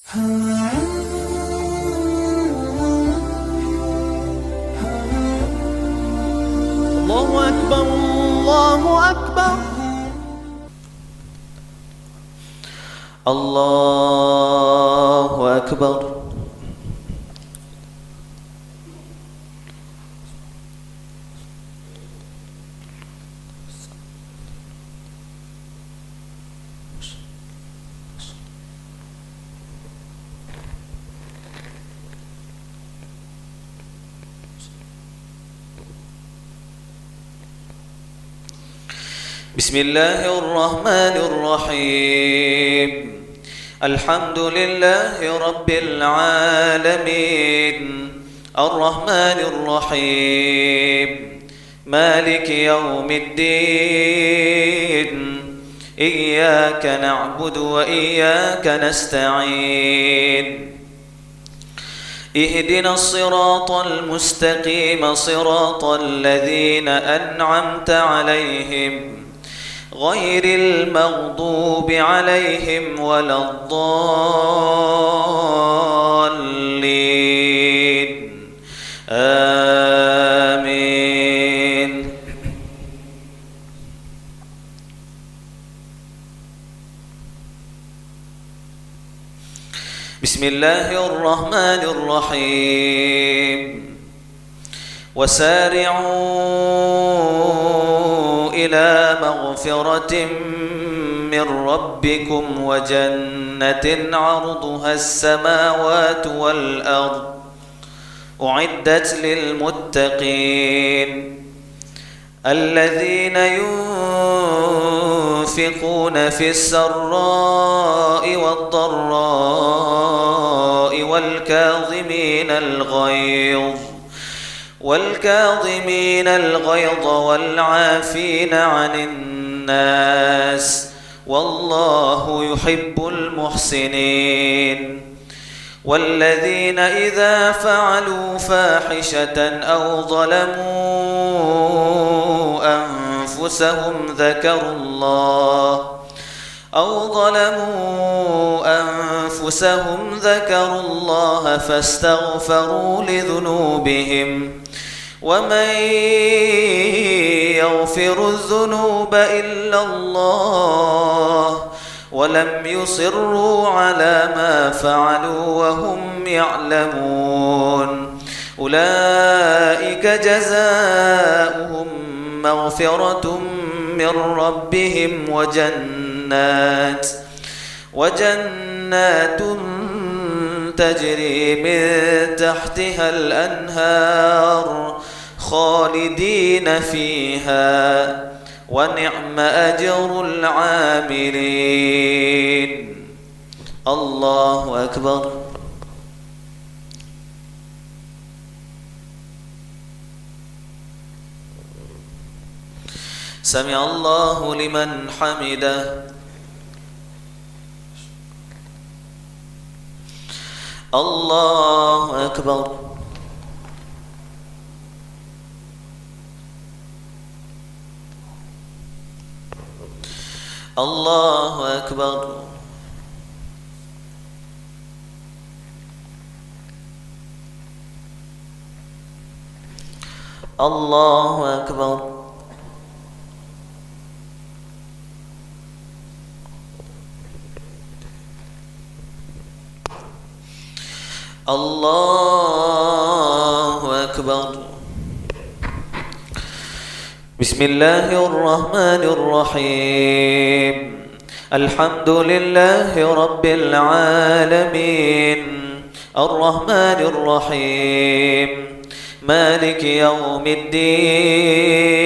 الله أكبر الله أكبر الله أكبر. بسم الله الرحمن الرحيم. الحمد لله رب العالمين الرحمن الرحيم مالك يوم الدين إياك نعبد وإياك نستعين اهدنا الصراط المستقيم صراط الذين أنعمت عليهم غير المغضوب عليهم ولا الضالين آمين. بسم الله الرحمن الرحيم. وسارعوا إلى مغفرة من ربكم وجنة عرضها السماوات والأرض أعدت للمتقين الذين ينفقون في السراء والضراء والكاظمين الغيظ والعافين عن الناس والله يحب المحسنين. والذين إذا فعلوا فاحشة أو ظلموا أنفسهم ذكروا الله فاستغفروا لذنوبهم ومن يغفر الذنوب إلا الله ولم يصروا على ما فعلوا وهم يعلمون أولئك جزاؤهم مغفرة من ربهم وجنات تجري من تحتها الأنهار خالدين فيها ونعم أجر العاملين. الله أكبر. سمع الله لمن حمده. الله أكبر. الله أكبر. الله أكبر. الله أكبر. بسم الله الرحمن الرحيم. الحمد لله رب العالمين الرحمن الرحيم مالك يوم الدين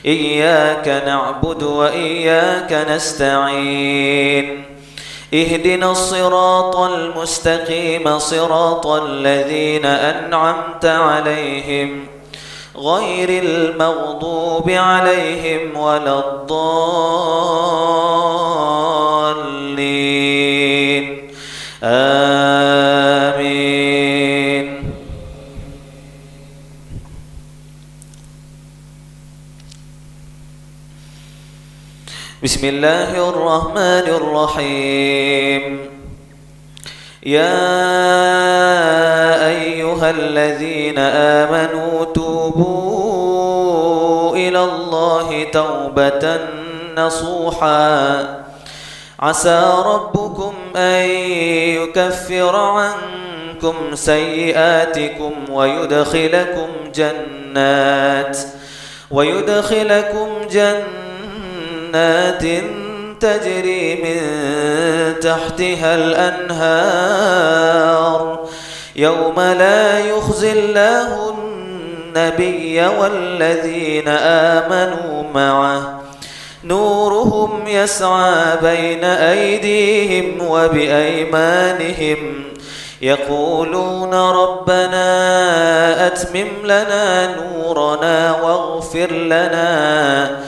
إياك نعبد وإياك نستعين اهدنا الصراط المستقيم صراط الذين أنعمت عليهم غير المغضوب عليهم ولا الضالين آمين. بسم الله الرحمن الرحيم. يا أيها الذين آمنوا توبوا إلى الله توبة نصوحا عسى ربكم أن يكفر عنكم سيئاتكم ويدخلكم جنات تجري من تحتها الأنهار يوم لا يخزي الله النبي والذين آمنوا معه نورهم يسعى بين أيديهم وبأيمانهم يقولون ربنا أتمم لنا نورنا واغفر لنا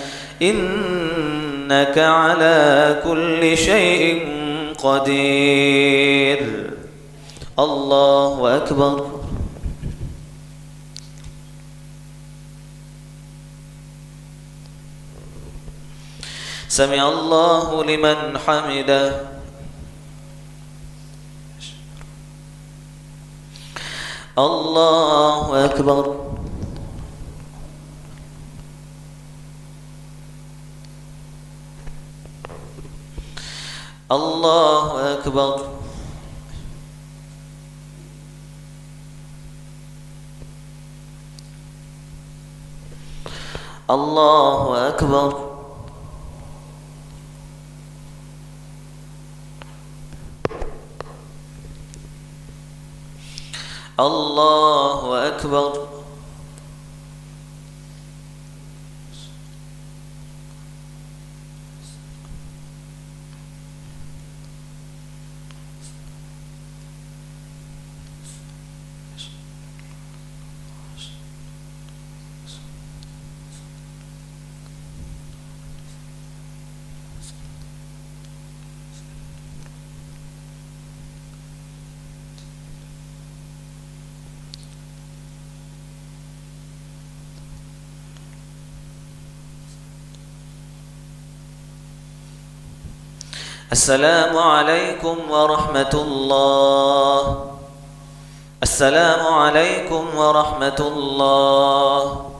إنك على كل شيء قدير. الله أكبر. سمع الله لمن حمده. الله أكبر. الله أكبر. الله أكبر. الله أكبر. السلام عليكم ورحمة الله. السلام عليكم ورحمة الله.